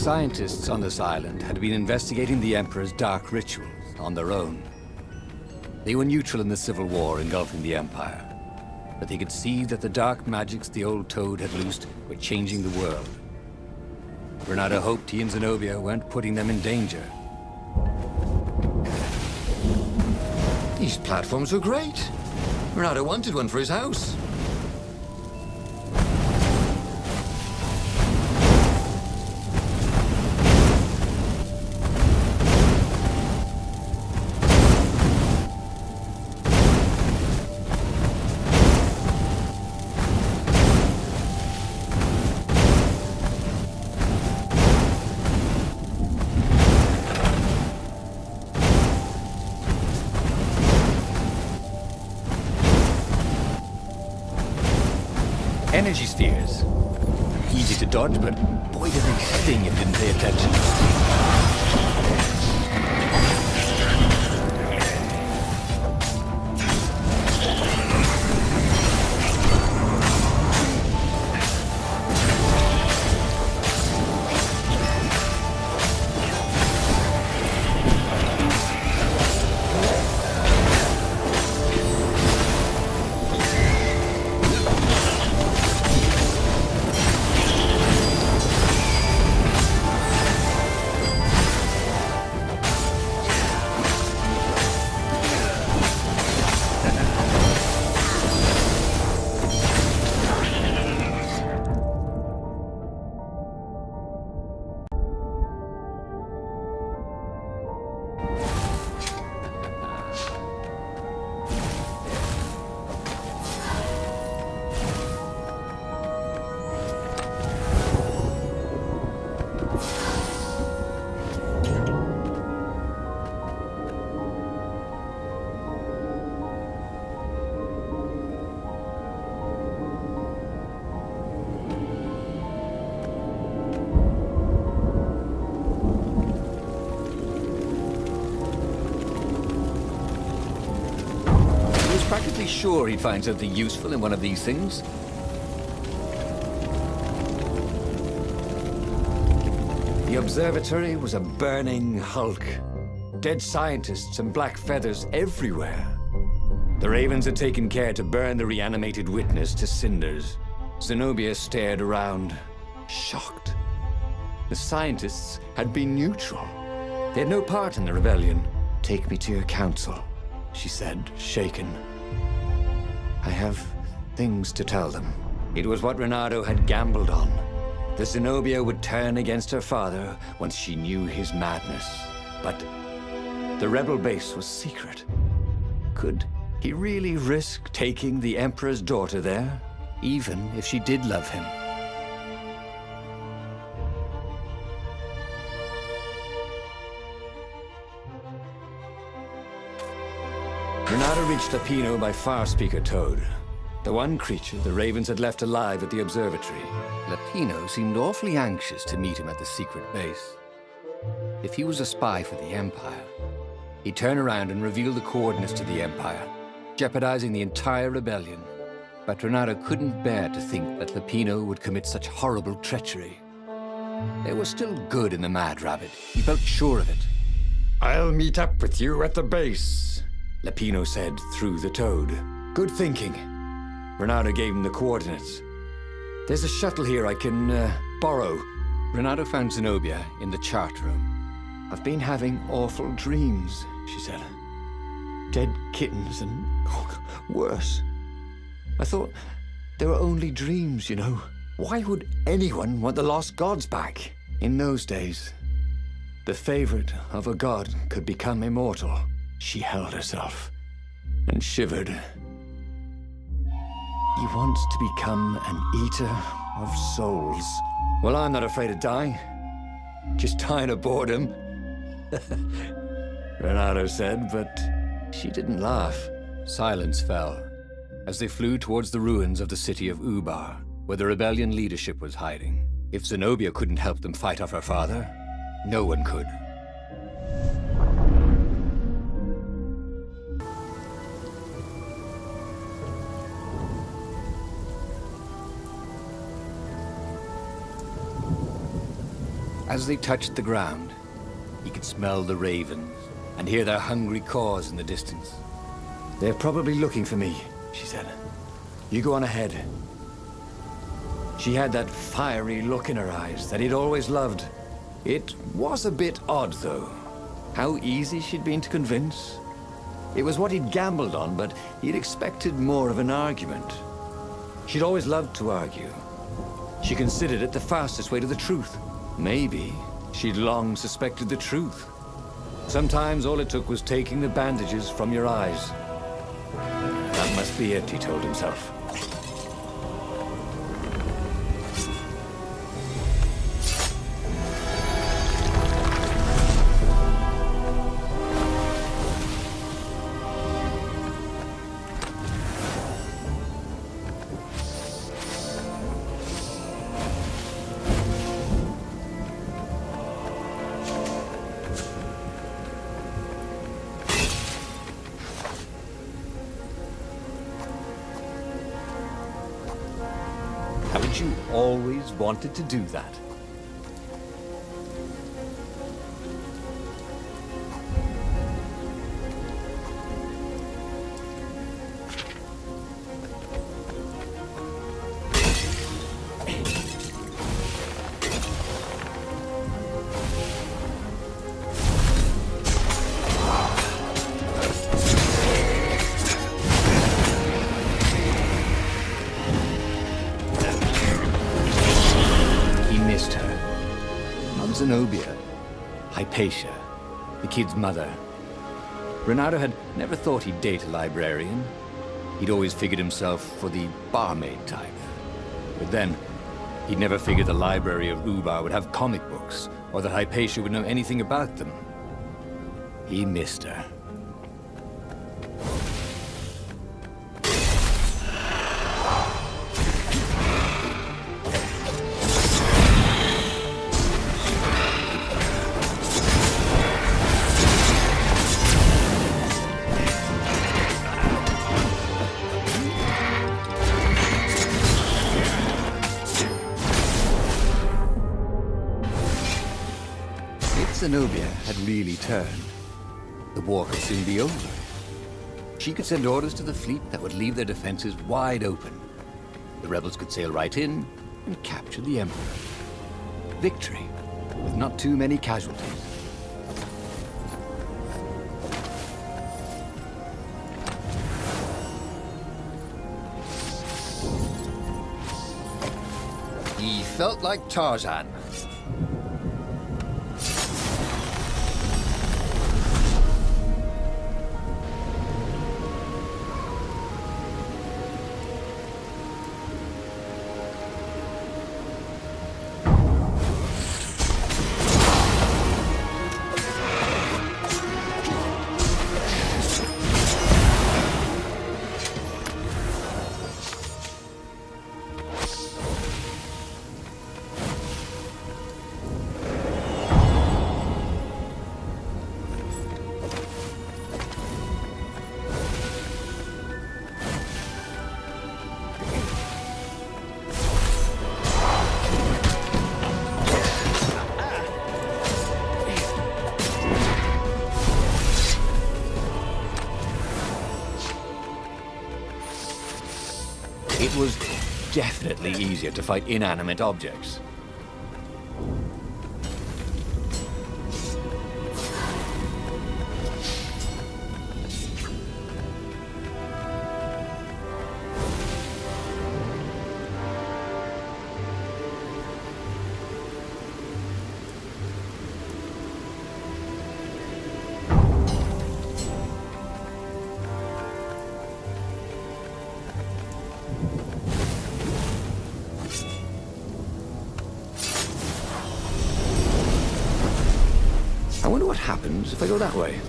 scientists on this island had been investigating the Emperor's dark rituals on their own. They were neutral in the civil war engulfing the Empire, but they could see that the dark magics the old Toad had loosed were changing the world. Renato hoped he and Zenobia weren't putting them in danger. These platforms were great. Renato wanted one for his house. Energy spheres. Easy to dodge, but boy did they sting if you didn't pay attention. Practically sure he'd find something useful in one of these things. The observatory was a burning hulk. Dead scientists and black feathers everywhere. The Ravens had taken care to burn the reanimated witness to cinders. Zenobia stared around, shocked. The scientists had been neutral. They had no part in the rebellion. "Take me to your council," she said, shaken. "I have things to tell them." It was what Renato had gambled on. The Zenobia would turn against her father once she knew his madness. But the rebel base was secret. Could he really risk taking the Emperor's daughter there, even if she did love him? Renato reached Lapino by Farspeaker Toad, the one creature the Ravens had left alive at the observatory. Lapino seemed awfully anxious to meet him at the secret base. If he was a spy for the Empire, he'd turn around and reveal the coordinates to the Empire, jeopardizing the entire rebellion. But Renato couldn't bear to think that Lapino would commit such horrible treachery. There was still good in the Mad Rabbit. He felt sure of it. "I'll meet up with you at the base," Lapino said through the Toad. "Good thinking." Renato gave him the coordinates. "There's a shuttle here I can borrow." Renato found Zenobia in the chart room. "I've been having awful dreams," she said. "Dead kittens and worse. I thought they were only dreams, you know. Why would anyone want the lost gods back? In those days, the favorite of a god could become immortal." She held herself and shivered. "He wants to become an eater of souls." Well, I'm not afraid of dying. Just dying of boredom. Renato said, but she didn't laugh. Silence fell as they flew towards the ruins of the city of Ubar, where the rebellion leadership was hiding. If Zenobia couldn't help them fight off her father, no one could. As they touched the ground, he could smell the ravens and hear their hungry caws in the distance. "They're probably looking for me," she said. "You go on ahead." She had that fiery look in her eyes that he'd always loved. It was a bit odd, though. How easy she'd been to convince. It was what he'd gambled on, but he'd expected more of an argument. She'd always loved to argue. She considered it the fastest way to the truth. Maybe she'd long suspected the truth. Sometimes all it took was taking the bandages from your eyes. That must be it, he told himself. Haven't you always wanted to do that? Zenobia, Hypatia, the kid's mother. Renato had never thought he'd date a librarian. He'd always figured himself for the barmaid type. But then, he'd never figured the library of Ubar would have comic books, or that Hypatia would know anything about them. He missed her. Zenobia had really turned. The war could soon be over. She could send orders to the fleet that would leave their defenses wide open. The rebels could sail right in and capture the Emperor. Victory, with not too many casualties. He felt like Tarzan. It was definitely easier to fight inanimate objects. I wonder what happens if I go that way.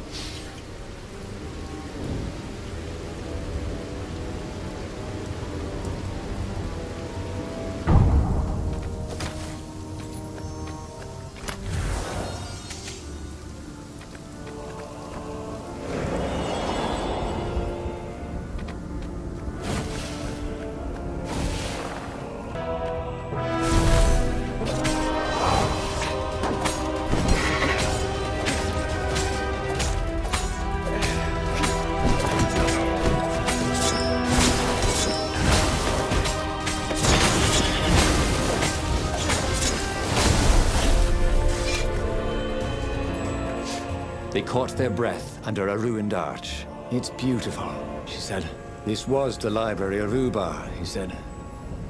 They caught their breath under a ruined arch. "It's beautiful," she said. "This was the library of Ubar," he said.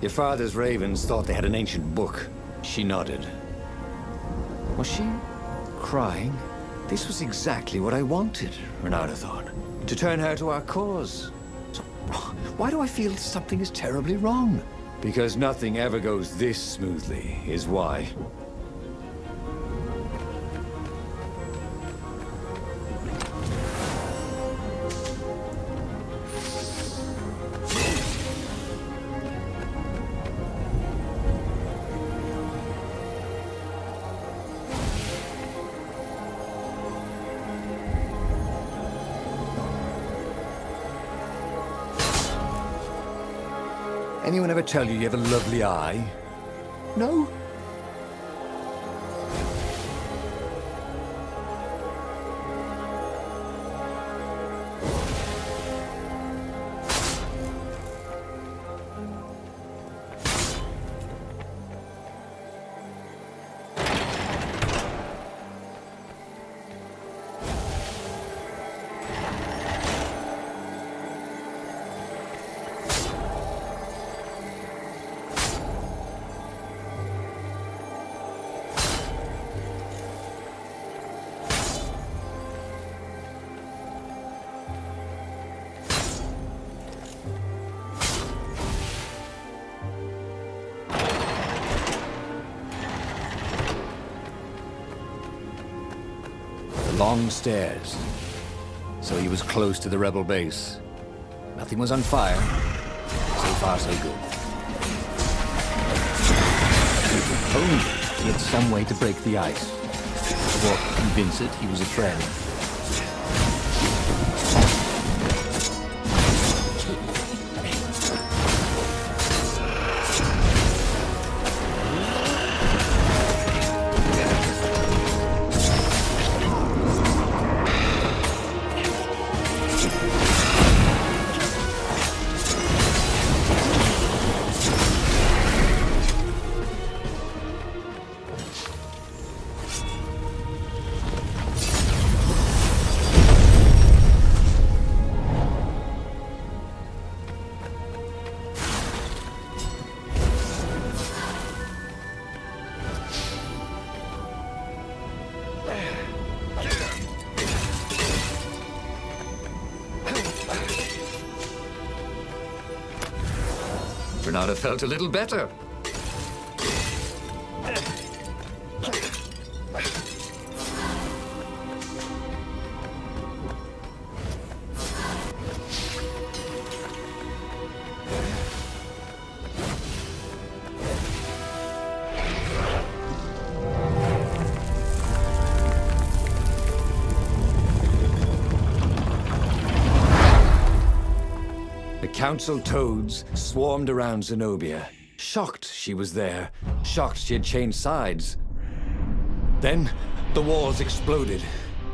"Your father's ravens thought they had an ancient book." She nodded. Was she crying? This was exactly what I wanted, Renata thought. To turn her to our cause. So, why do I feel something is terribly wrong? Because nothing ever goes this smoothly, is why. Anyone ever tell you have a lovely eye? No? Long stairs. So he was close to the rebel base. Nothing was on fire. So far, so good. If only he had some way to break the ice. Or convince it he was a friend. Renata felt a little better. The council toads swarmed around Zenobia, shocked she was there, shocked she had changed sides. Then, the walls exploded.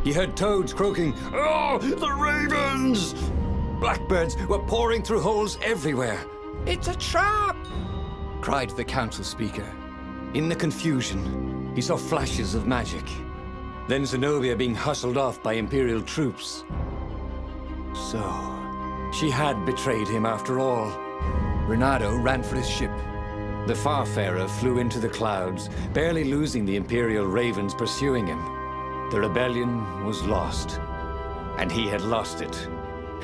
He heard toads croaking, "Oh, the ravens!" Blackbirds were pouring through holes everywhere. "It's a trap!" cried the council speaker. In the confusion, he saw flashes of magic. Then Zenobia being hustled off by Imperial troops. So, she had betrayed him after all. Renato ran for his ship. The Farfarer flew into the clouds, barely losing the Imperial ravens pursuing him. The rebellion was lost, and he had lost it.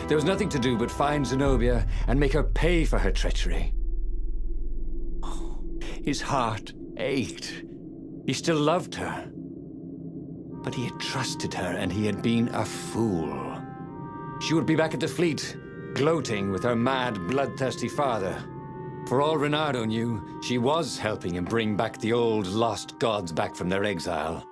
There was nothing to do but find Zenobia and make her pay for her treachery. His heart ached. He still loved her. But he had trusted her, and he had been a fool. She would be back at the fleet, gloating with her mad, bloodthirsty father. For all Renato knew, she was helping him bring back the old lost gods back from their exile.